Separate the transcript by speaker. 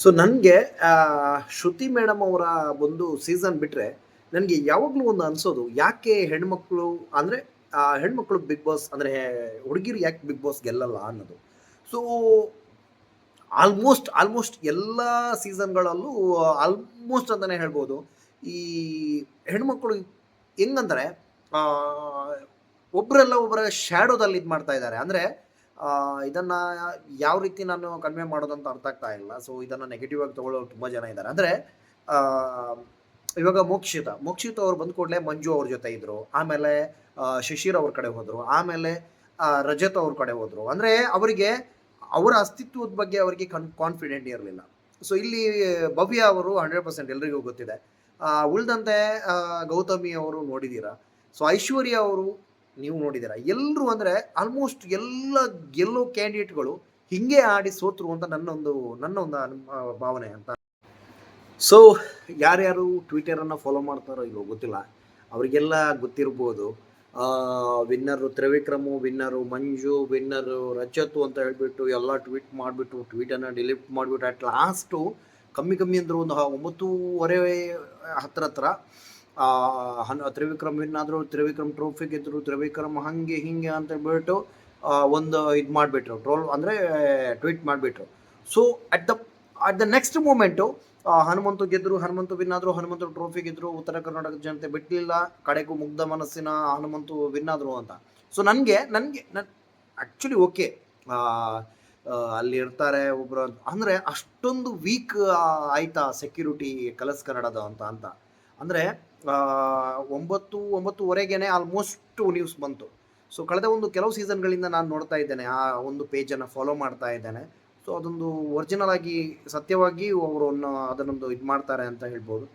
Speaker 1: So ನನಗೆ ಶ್ರುತಿ madam ಅವರ ಒಂದು ಸೀಸನ್ ಬಿಟ್ಟರೆ ನನಗೆ ಯಾವಾಗಲೂ ಒಂದು ಅನಿಸೋದು ಯಾಕೆ ಹೆಣ್ಮಕ್ಳು ಅಂದರೆ ಹೆಣ್ಮಕ್ಳು ಬಿಗ್ ಬಾಸ್ ಅಂದರೆ ಹುಡುಗಿರು ಯಾಕೆ ಬಿಗ್ ಬಾಸ್ ಗೆಲ್ಲಲ್ಲ ಅನ್ನೋದು. ಸೊ ಆಲ್ಮೋಸ್ಟ್ ಎಲ್ಲ ಸೀಸನ್ಗಳಲ್ಲೂ ಆಲ್ಮೋಸ್ಟ್ ಅಂತಲೇ ಹೇಳ್ಬೋದು. ಈ ಹೆಣ್ಮಕ್ಳು ಹೆಂಗಂದರೆ ಒಬ್ಬರಲ್ಲ ಒಬ್ಬರ ಶ್ಯಾಡೋದಲ್ಲಿ ಇದು ಮಾಡ್ತಾ ಇದ್ದಾರೆ. ಅಂದರೆ ಇದನ್ನು ಯಾವ ರೀತಿ ನಾನು ಕಡಿಮೆ ಮಾಡೋದಂತ ಅರ್ಥ ಆಗ್ತಾ ಇಲ್ಲ. ಸೊ ಇದನ್ನು ನೆಗೆಟಿವ್ ಆಗಿ ತಗೊಳ್ಳೋರು ತುಂಬ ಜನ ಇದ್ದಾರೆ. ಅಂದರೆ ಇವಾಗ ಮೋಕ್ಷಿತ ಅವ್ರು ಬಂದ ಕೂಡಲೇ ಮಂಜು ಅವ್ರ ಜೊತೆ ಇದ್ದರು. ಆಮೇಲೆ ಶಿಶಿರ್ ಅವ್ರ ಕಡೆ ಹೋದರು. ಆಮೇಲೆ ರಜತ್ ಅವ್ರ ಕಡೆ ಹೋದರು. ಅಂದರೆ ಅವರಿಗೆ ಅವರ ಅಸ್ತಿತ್ವದ ಬಗ್ಗೆ ಅವರಿಗೆ ಕಾನ್ಫಿಡೆಂಟ್ ಇರಲಿಲ್ಲ. ಸೊ ಇಲ್ಲಿ ಭವ್ಯ ಅವರು 100% ಎಲ್ರಿಗೂ ಗೊತ್ತಿದೆ. ಉಳಿದಂತೆ ಗೌತಮಿ ಅವರು ನೋಡಿದ್ದೀರಾ. ಸೊ ಐಶ್ವರ್ಯ ಅವರು ನೀವು ನೋಡಿದ್ದೀರಾ. ಎಲ್ಲರೂ ಅಂದರೆ ಆಲ್ಮೋಸ್ಟ್ ಎಲ್ಲ ಗೆಲ್ಲೋ ಕ್ಯಾಂಡಿಡೇಟ್ಗಳು ಹಿಂಗೆ ಆಡಿ ಸೋತರು ಅಂತ ನನ್ನ ಒಂದು ಭಾವನೆ ಅಂತ. ಸೊ ಯಾರ್ಯಾರು ಟ್ವಿಟರನ್ನು ಫಾಲೋ ಮಾಡ್ತಾರೋ ಇಲ್ಲೋ ಗೊತ್ತಿಲ್ಲ, ಅವರಿಗೆಲ್ಲ ಗೊತ್ತಿರ್ಬೋದು. ವಿನ್ನರು ತ್ರಿವಿಕ್ರಮು, ವಿನ್ನರು ಮಂಜು, ವಿನ್ನರು ರಜತು ಅಂತ ಹೇಳಿಬಿಟ್ಟು ಎಲ್ಲ ಟ್ವೀಟ್ ಮಾಡಿಬಿಟ್ಟು ಟ್ವೀಟನ್ನು ಡಿಲೀಟ್ ಮಾಡಿಬಿಟ್ಟು ಅಟ್ ಲಾಸ್ಟು ಕಮ್ಮಿ ಅಂದರು ಒಂದು 9:30 ಹತ್ರ ತ್ರಿವಿಕ್ರಮ್ ವಿನ್ ಆದರು, ತ್ರಿವಿಕ್ರಮ್ ಟ್ರೋಫಿ ಗೆದ್ದರು, ತ್ರಿವಿಕ್ರಮ್ ಹಾಗೆ ಹಿಂಗೆ ಅಂತ ಹೇಳ್ಬಿಟ್ಟು ಒಂದು ಇದು ಮಾಡಿಬಿಟ್ರು, ಟ್ರೋಲ್ ಅಂದರೆ ಟ್ವೀಟ್ ಮಾಡಿಬಿಟ್ರು. So at the next moment Hanumanthu ಗೆದ್ದರು, ಹನುಮಂತು ವಿನ್ ಆದರು, ಹನುಮಂತು ಟ್ರೋಫಿ ಗೆದ್ದರು, ಉತ್ತರ ಕರ್ನಾಟಕದ ಜನತೆ ಬಿಟ್ಟಲಿಲ್ಲ, ಕಡೆಗೂ ಮುಗ್ಧ ಮನಸ್ಸಿನ ಹನುಮಂತು ವಿನ್ ಆದರು ಅಂತ. ಸೊ ನನಗೆ ಆ್ಯಕ್ಚುಲಿ ಓಕೆ, ಅಲ್ಲಿ ಇರ್ತಾರೆ ಒಬ್ಬರು ಅಂದರೆ ಅಷ್ಟೊಂದು ವೀಕ್ ಆಯ್ತಾ ಸೆಕ್ಯೂರಿಟಿ ಕಲರ್ಸ್ ಕನ್ನಡದ ಅಂತ ಅಂದರೆ 9:30 ಆಲ್ಮೋಸ್ಟ್ ನ್ಯೂಸ್ ಬಂತು. ಸೊ ಕಳೆದ ಕೆಲವು ಸೀಸನ್ಗಳಿಂದ ನಾನು ನೋಡ್ತಾ ಇದ್ದೇನೆ, ಆ ಒಂದು ಪೇಜನ್ನು ಫಾಲೋ ಮಾಡ್ತಾ ಇದ್ದೇನೆ. ಸೊ ಅದೊಂದು ಒರಿಜಿನಲ್ ಆಗಿ ಸತ್ಯವಾಗಿ ಅವರು ಅದನ್ನೊಂದು ಇದು ಮಾಡ್ತಾರೆ ಅಂತ ಹೇಳ್ಬೋದು.